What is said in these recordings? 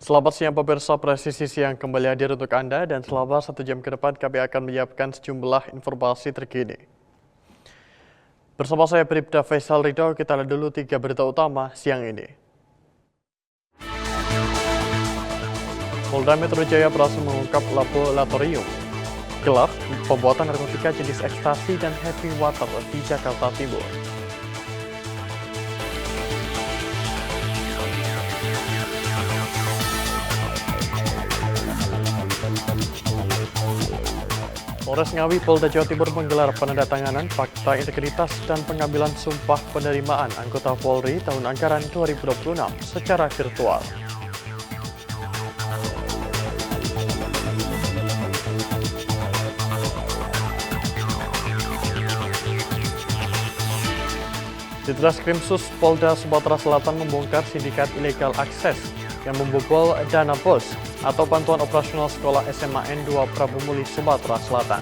Selamat siang pemirsa, Presisi Siang kembali hadir untuk Anda dan selama 1 jam ke depan kami akan menyiapkan sejumlah informasi terkini. Bersama saya Bribda Faisal Ridho, kita lihat dulu 3 berita utama siang ini. Polda Metro Jaya berhasil mengungkap laboratorium gelap pembuatan narkotika jenis ekstasi dan happy water di Jakarta Timur. Polres Ngawi, Polda Jawa Timur menggelar penandatanganan fakta integritas dan pengambilan sumpah penerimaan anggota Polri tahun anggaran 2026 secara virtual. Ditreskrimsus Polda Sumatera Selatan membongkar sindikat ilegal akses yang membobol dana BOS atau Bantuan Operasional Sekolah SMA N2 Prabu Muli, Sumatera Selatan.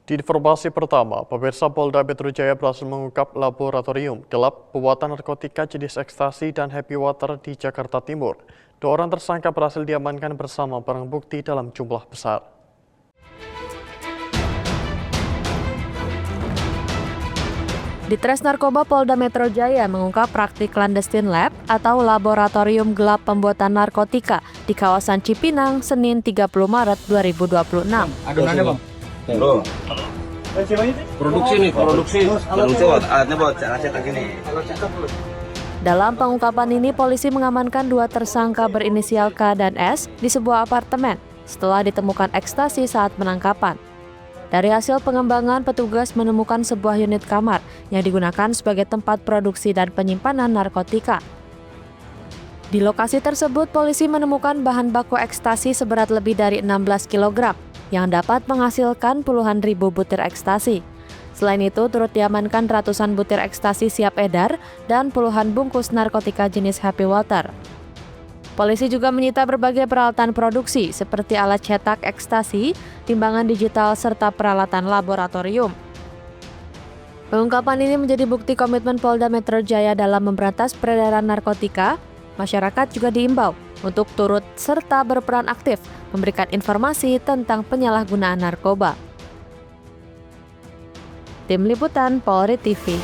Di informasi pertama, pemirsa Polda Metro Jaya berhasil mengungkap laboratorium gelap pembuatan narkotika jenis ekstasi dan happy water di Jakarta Timur. 2 orang tersangka berhasil diamankan bersama barang bukti dalam jumlah besar. Ditres Narkoba Polda Metro Jaya mengungkap praktik clandestine lab atau laboratorium gelap pembuatan narkotika di kawasan Cipinang, Senin 30 Maret 2026. Adonannya bang? Loh. Produksi alatnya buat cetak gini. Dalam pengungkapan ini, polisi mengamankan 2 tersangka berinisial K dan S di sebuah apartemen setelah ditemukan ekstasi saat penangkapan. Dari hasil pengembangan, petugas menemukan sebuah unit kamar yang digunakan sebagai tempat produksi dan penyimpanan narkotika. Di lokasi tersebut, polisi menemukan bahan baku ekstasi seberat lebih dari 16 kg yang dapat menghasilkan puluhan ribu butir ekstasi. Selain itu, turut diamankan ratusan butir ekstasi siap edar dan puluhan bungkus narkotika jenis happy water. Polisi juga menyita berbagai peralatan produksi seperti alat cetak ekstasi, timbangan digital, serta peralatan laboratorium. Pengungkapan ini menjadi bukti komitmen Polda Metro Jaya dalam memberantas peredaran narkotika. Masyarakat juga diimbau untuk turut serta berperan aktif memberikan informasi tentang penyalahgunaan narkoba. Tim Liputan Polri TV.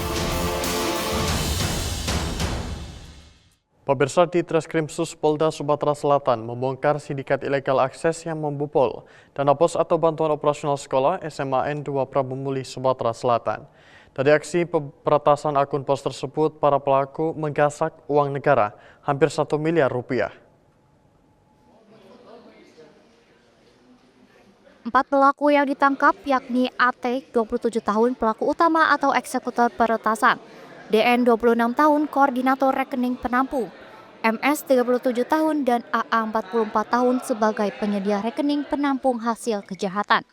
Pemirsa, di Treskrimsus Polda Sumatera Selatan membongkar sindikat ilegal akses yang membobol dana BOS atau Bantuan Operasional Sekolah SMA N2 Prabu Muli, Sumatera Selatan. Dari aksi peretasan akun pos tersebut, para pelaku menggasak uang negara hampir 1 miliar rupiah. 4 pelaku yang ditangkap yakni AT, 27 tahun, pelaku utama atau eksekutor peretasan, DN, 26 tahun, koordinator rekening penampung, MS, 37 tahun, dan AA, 44 tahun sebagai penyedia rekening penampung hasil kejahatan.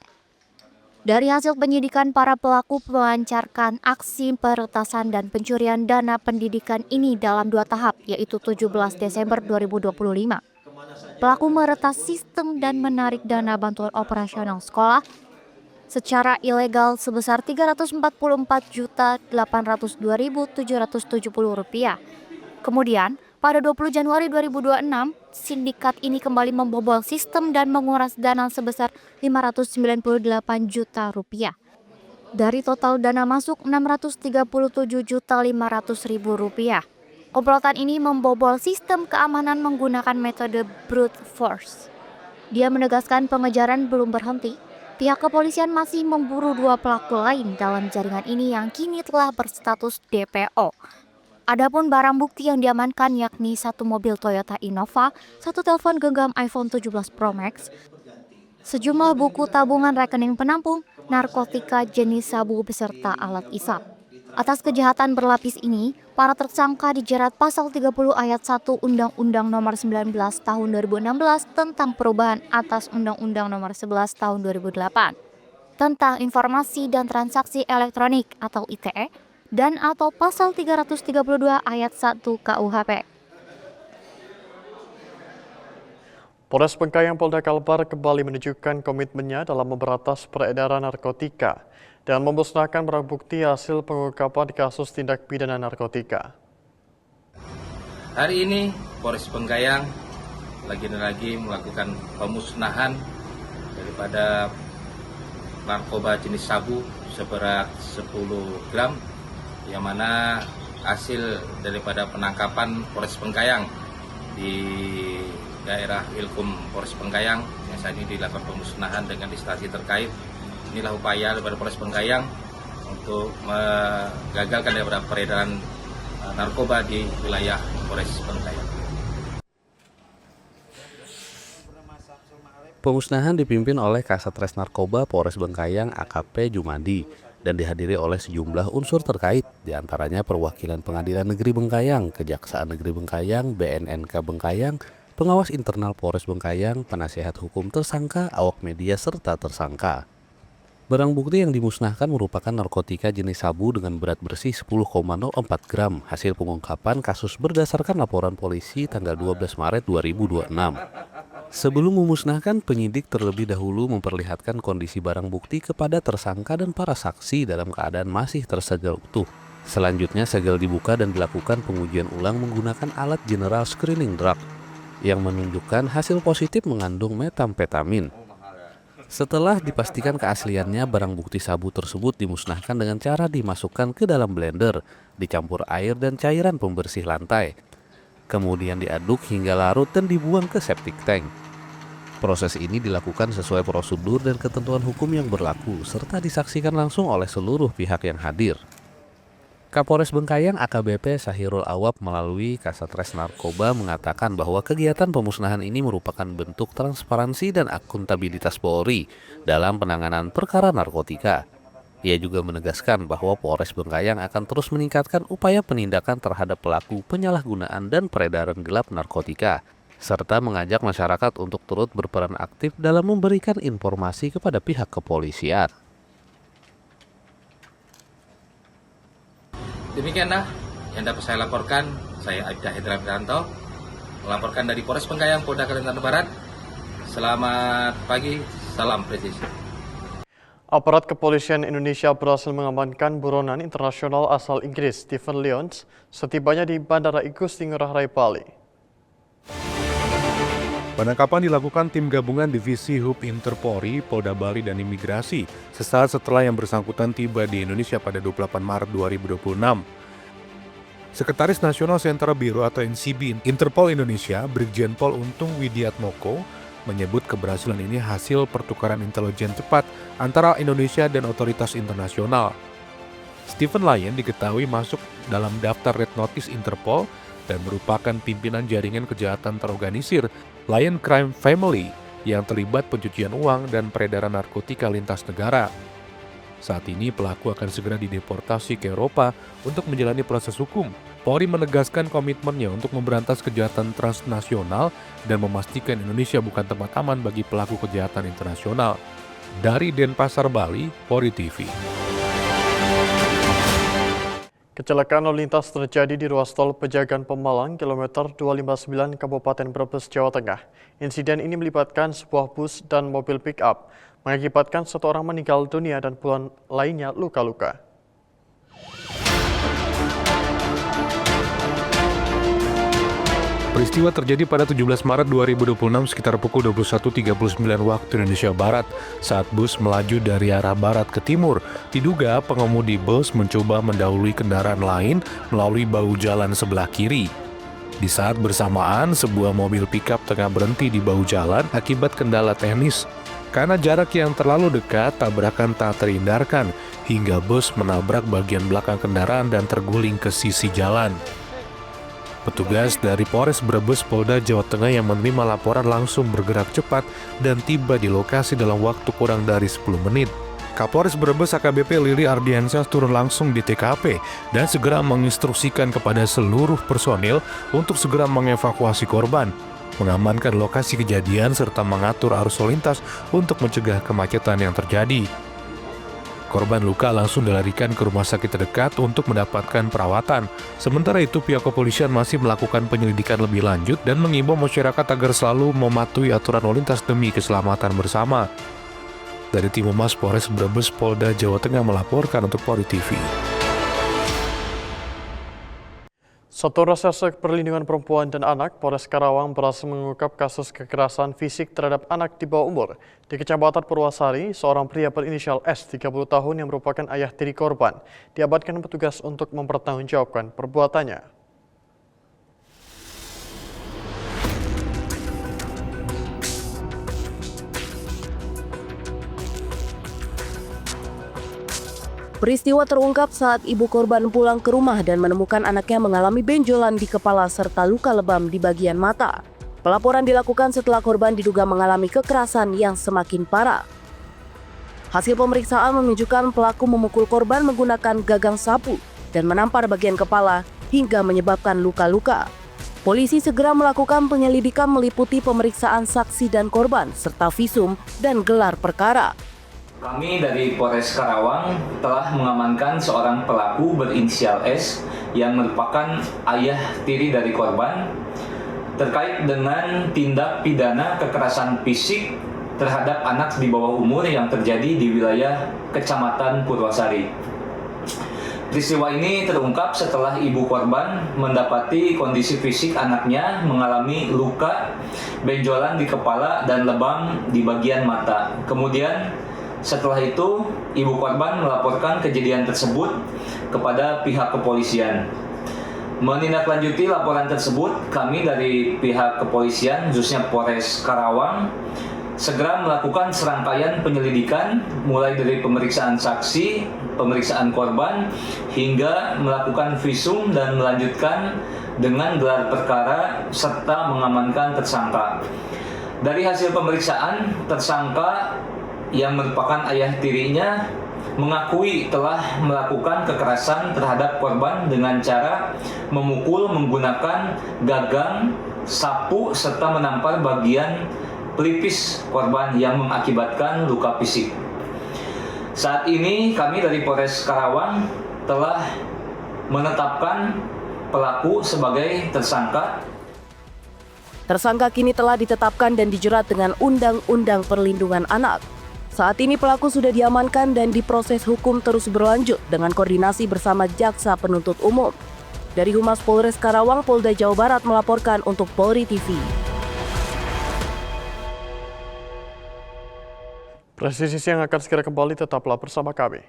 Dari hasil penyidikan, para pelaku melancarkan aksi peretasan dan pencurian dana pendidikan ini dalam 2 tahap, yaitu 17 Desember 2025. Pelaku meretas sistem dan menarik dana bantuan operasional sekolah secara ilegal sebesar Rp344.802.770. Kemudian, pada 20 Januari 2026, sindikat ini kembali membobol sistem dan menguras dana sebesar Rp598 juta. Dari total dana masuk Rp637.500.000. Komplotan ini membobol sistem keamanan menggunakan metode brute force. Dia menegaskan pengejaran belum berhenti. Pihak kepolisian masih memburu 2 pelaku lain dalam jaringan ini yang kini telah berstatus DPO. Adapun barang bukti yang diamankan yakni 1 mobil Toyota Innova, 1 telepon genggam iPhone 17 Pro Max, sejumlah buku tabungan rekening penampung, narkotika jenis sabu beserta alat isap. Atas kejahatan berlapis ini, para tersangka dijerat pasal 30 ayat 1 Undang-Undang Nomor 19 Tahun 2016 tentang perubahan atas Undang-Undang Nomor 11 Tahun 2008 tentang informasi dan transaksi elektronik atau ITE, dan atau pasal 332 ayat 1 KUHP. Polres Bengkayang Polda Kalbar kembali menunjukkan komitmennya dalam memberantas peredaran narkotika dan memusnahkan barang bukti hasil pengungkapan kasus tindak pidana narkotika. Hari ini Polres Bengkayang lagi melakukan pemusnahan daripada narkoba jenis sabu seberat 10 gram yang mana hasil daripada penangkapan Polres Bengkayang di daerah Wilkum Polres Bengkayang yang saat ini dilakukan pemusnahan dengan instansi terkait. Inilah upaya daripada Polres Bengkayang untuk menggagalkan daripada peredaran narkoba di wilayah Polres Bengkayang. Pemusnahan dipimpin oleh Kasatres Narkoba Polres Bengkayang AKP Jumadi dan dihadiri oleh sejumlah unsur terkait, diantaranya perwakilan Pengadilan Negeri Bengkayang, Kejaksaan Negeri Bengkayang, BNNK Bengkayang, pengawas internal Polres Bengkayang, penasihat hukum tersangka, awak media, serta tersangka. Barang bukti yang dimusnahkan merupakan narkotika jenis sabu dengan berat bersih 10,04 gram, hasil pengungkapan kasus berdasarkan laporan polisi tanggal 12 Maret 2026. Sebelum memusnahkan, penyidik terlebih dahulu memperlihatkan kondisi barang bukti kepada tersangka dan para saksi dalam keadaan masih tersegel utuh. Selanjutnya, segel dibuka dan dilakukan pengujian ulang menggunakan alat general screening drug yang menunjukkan hasil positif mengandung metamfetamin. Setelah dipastikan keasliannya, barang bukti sabu tersebut dimusnahkan dengan cara dimasukkan ke dalam blender, dicampur air dan cairan pembersih lantai. Kemudian diaduk hingga larut dan dibuang ke septic tank. Proses ini dilakukan sesuai prosedur dan ketentuan hukum yang berlaku, serta disaksikan langsung oleh seluruh pihak yang hadir. Kapolres Bengkayang AKBP Sahirul Awab melalui Kasatres Narkoba mengatakan bahwa kegiatan pemusnahan ini merupakan bentuk transparansi dan akuntabilitas Polri dalam penanganan perkara narkotika. Ia juga menegaskan bahwa Polres Bengkayang akan terus meningkatkan upaya penindakan terhadap pelaku penyalahgunaan dan peredaran gelap narkotika, serta mengajak masyarakat untuk turut berperan aktif dalam memberikan informasi kepada pihak kepolisian. Demikianlah yang dapat saya laporkan. Saya Aibda Hendra Wiranto melaporkan dari Polres Bengkayang, Polda Kalimantan Barat. Selamat pagi, salam presisi. Aparat kepolisian Indonesia berhasil mengamankan buronan internasional asal Inggris Stephen Lyons setibanya di Bandara Igusti Ngurah Rai, Bali. Penangkapan dilakukan tim gabungan Divisi Hub Interpolri, Polda Bali dan Imigrasi sesaat setelah yang bersangkutan tiba di Indonesia pada 28 Maret 2026. Sekretaris Nasional Sentra Biro atau NCB Interpol Indonesia, Brigjen Pol Untung Widiatmoko, menyebut keberhasilan ini hasil pertukaran intelijen cepat antara Indonesia dan otoritas internasional. Stephen Lyon diketahui masuk dalam daftar Red Notice Interpol dan merupakan pimpinan jaringan kejahatan terorganisir Lion Crime Family yang terlibat pencucian uang dan peredaran narkotika lintas negara. Saat ini pelaku akan segera dideportasi ke Eropa untuk menjalani proses hukum. Polri menegaskan komitmennya untuk memberantas kejahatan transnasional dan memastikan Indonesia bukan tempat aman bagi pelaku kejahatan internasional. Dari Denpasar, Bali, Polri TV. Kecelakaan lalu lintas terjadi di ruas tol Pejagan Pemalang, kilometer 259 Kabupaten Brebes, Jawa Tengah. Insiden ini melibatkan sebuah bus dan mobil pick-up, mengakibatkan satu orang meninggal dunia dan puluhan lainnya luka-luka. Peristiwa terjadi pada 17 Maret 2026 sekitar pukul 21.39 waktu Indonesia Barat saat bus melaju dari arah barat ke timur. Diduga pengemudi bus mencoba mendahului kendaraan lain melalui bahu jalan sebelah kiri. Di saat bersamaan, sebuah mobil pickup tengah berhenti di bahu jalan akibat kendala teknis. Karena jarak yang terlalu dekat, tabrakan tak terhindarkan hingga bus menabrak bagian belakang kendaraan dan terguling ke sisi jalan. Petugas dari Polres Brebes Polda Jawa Tengah yang menerima laporan langsung bergerak cepat dan tiba di lokasi dalam waktu kurang dari 10 menit. Kapolres Brebes AKBP Lili Ardiansyah turun langsung di TKP dan segera menginstruksikan kepada seluruh personil untuk segera mengevakuasi korban, mengamankan lokasi kejadian serta mengatur arus lalu lintas untuk mencegah kemacetan yang terjadi. korban luka langsung dilarikan ke rumah sakit terdekat untuk mendapatkan perawatan. Sementara itu, pihak kepolisian masih melakukan penyelidikan lebih lanjut dan mengimbau masyarakat agar selalu mematuhi aturan lalu lintas demi keselamatan bersama. Dari Tim Humas Polres Brebes, Polda Jawa Tengah melaporkan untuk Polri TV. Satuan Reserse Perlindungan Perempuan dan Anak Polres Karawang berhasil mengungkap kasus kekerasan fisik terhadap anak di bawah umur. Di Kecamatan Purwasari, seorang pria berinisial S, 30 tahun yang merupakan ayah tiri korban, diamankan petugas untuk mempertanggungjawabkan perbuatannya. Peristiwa terungkap saat ibu korban pulang ke rumah dan menemukan anaknya mengalami benjolan di kepala serta luka lebam di bagian mata. Pelaporan dilakukan setelah korban diduga mengalami kekerasan yang semakin parah. Hasil pemeriksaan menunjukkan pelaku memukul korban menggunakan gagang sapu dan menampar bagian kepala hingga menyebabkan luka-luka. Polisi segera melakukan penyelidikan meliputi pemeriksaan saksi dan korban serta visum dan gelar perkara. Kami dari Polres Karawang telah mengamankan seorang pelaku berinisial S yang merupakan ayah tiri dari korban terkait dengan tindak pidana kekerasan fisik terhadap anak di bawah umur yang terjadi di wilayah Kecamatan Purwasari. Peristiwa ini terungkap setelah ibu korban mendapati kondisi fisik anaknya mengalami luka, benjolan di kepala dan lebam di bagian mata. Kemudian setelah itu, ibu korban melaporkan kejadian tersebut kepada pihak kepolisian. Menindaklanjuti laporan tersebut, kami dari pihak kepolisian, khususnya Polres Karawang, segera melakukan serangkaian penyelidikan mulai dari pemeriksaan saksi, pemeriksaan korban, hingga melakukan visum dan melanjutkan dengan gelar perkara serta mengamankan tersangka. Dari hasil pemeriksaan, tersangka yang merupakan ayah tirinya mengakui telah melakukan kekerasan terhadap korban dengan cara memukul menggunakan gagang, sapu, serta menampar bagian pelipis korban yang mengakibatkan luka fisik. Saat ini kami dari Polres Karawang telah menetapkan pelaku sebagai tersangka. Tersangka kini telah ditetapkan dan dijerat dengan Undang-Undang Perlindungan Anak. Saat ini pelaku sudah diamankan dan diproses hukum terus berlanjut dengan koordinasi bersama Jaksa Penuntut Umum. Dari Humas Polres Karawang, Polda Jawa Barat melaporkan untuk Polri TV. Presisi yang akan segera kembali, tetaplah bersama kami.